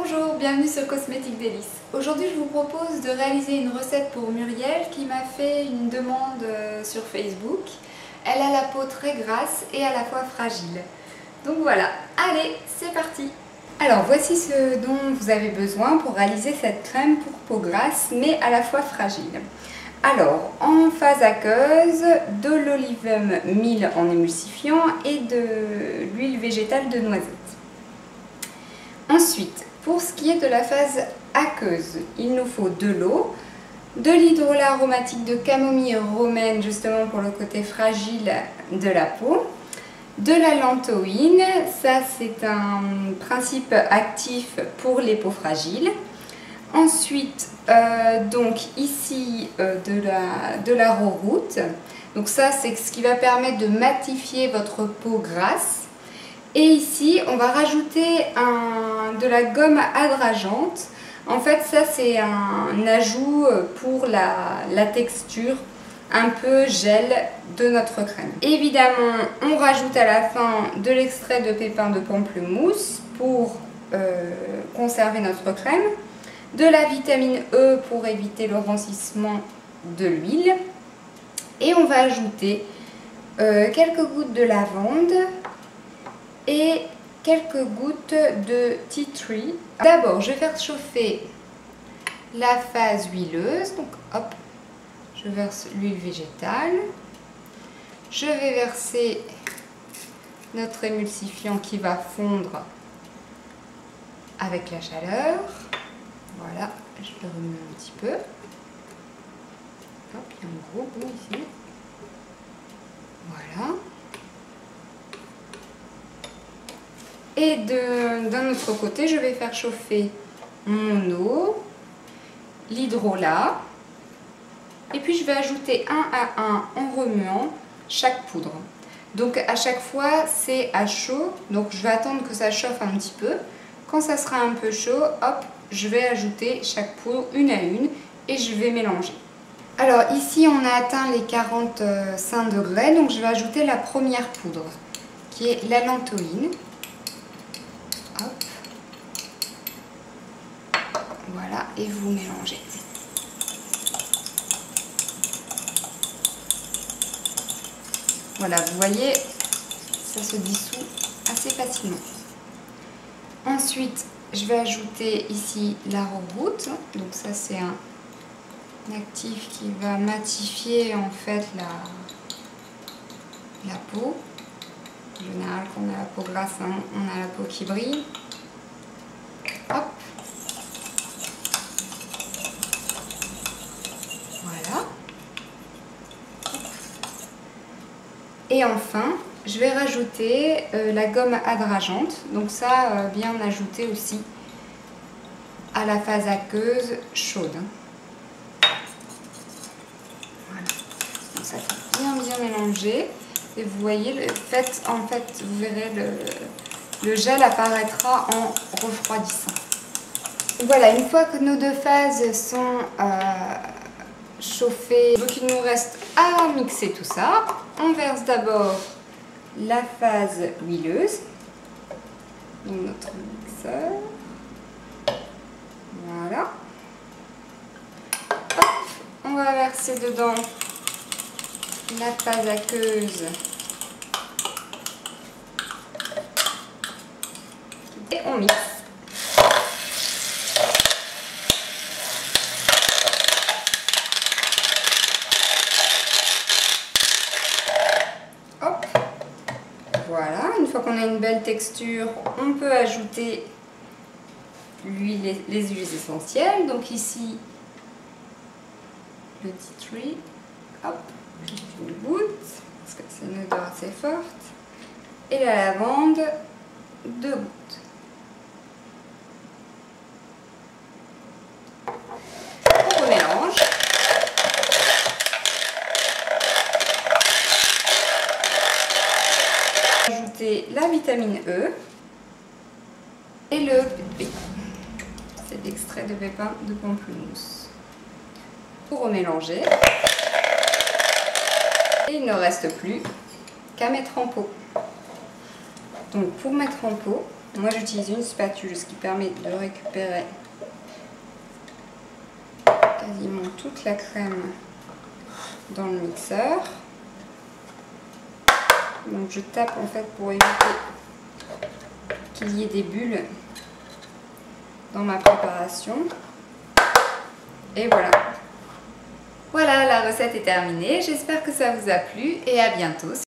Bonjour, bienvenue sur Cosmétique Délices. Aujourd'hui je vous propose de réaliser une recette pour Muriel qui m'a fait une demande sur Facebook. Elle a la peau très grasse et à la fois fragile. Donc voilà, allez, c'est parti! Alors voici ce dont vous avez besoin pour réaliser cette crème pour peau grasse mais à la fois fragile. Alors, en phase aqueuse, de l'olivum mil en émulsifiant et de l'huile végétale de noisette. Ensuite, pour ce qui est de la phase aqueuse, il nous faut de l'eau, de l'hydrolat aromatique de camomille romaine justement pour le côté fragile de la peau, de la lantoïne, ça c'est un principe actif pour les peaux fragiles. Ensuite, donc ici de la roroute, donc ça c'est ce qui va permettre de matifier votre peau grasse. Et ici, on va rajouter de la gomme hydrageante. En fait, ça c'est un ajout pour la texture un peu gel de notre crème. Évidemment, on rajoute à la fin de l'extrait de pépins de pamplemousse pour conserver notre crème, de la vitamine E pour éviter le rancissement de l'huile, et on va ajouter quelques gouttes de lavande et quelques gouttes de tea tree. D'abord, je vais faire chauffer la phase huileuse. Donc, hop, je verse l'huile végétale. Je vais verser notre émulsifiant qui va fondre avec la chaleur. Voilà, je le remue un petit peu. Hop, il y a un gros bout ici. Voilà. Et d'un autre côté, je vais faire chauffer mon eau, l'hydrolat, et puis je vais ajouter un à un en remuant chaque poudre. Donc à chaque fois, c'est à chaud, donc je vais attendre que ça chauffe un petit peu. Quand ça sera un peu chaud, hop, je vais ajouter chaque poudre une à une et je vais mélanger. Alors ici, on a atteint les 45 degrés, donc je vais ajouter la première poudre, qui est la lantoïne. Hop. Voilà, et vous mélangez. Voilà, vous voyez, ça se dissout assez facilement. Ensuite, je vais ajouter ici la roroute. Donc ça, c'est un actif qui va matifier en fait la peau. En général, quand on a la peau grasse, hein, on a la peau qui brille. Hop. Voilà. Hop. Et enfin, je vais rajouter la gomme hydrageante. Donc ça, bien ajouter aussi à la phase aqueuse chaude. Voilà. Donc ça fait bien mélanger. Et vous voyez, en fait, vous verrez, le gel apparaîtra en refroidissant. Voilà, une fois que nos deux phases sont chauffées, donc il nous reste à mixer tout ça. On verse d'abord la phase huileuse dans notre mixeur. Voilà. Hop, on va verser dedans la phase aqueuse et on mixe. Hop, voilà, une fois qu'on a une belle texture, on peut ajouter les huiles essentielles. Donc ici, le tea tree, hop, juste une goutte, parce que c'est une odeur assez forte, et la lavande, 2 gouttes. On remélange. Ajouter la vitamine E et le PP. C'est l'extrait de pépins de pamplemousse. Pour remélanger. Et il ne reste plus qu'à mettre en pot. Donc pour mettre en pot, Moi j'utilise une spatule, ce qui permet de récupérer quasiment toute la crème dans le mixeur. Donc je tape en fait pour éviter qu'il y ait des bulles dans ma préparation. Et voilà. Voilà, la recette est terminée. J'espère que ça vous a plu et à bientôt.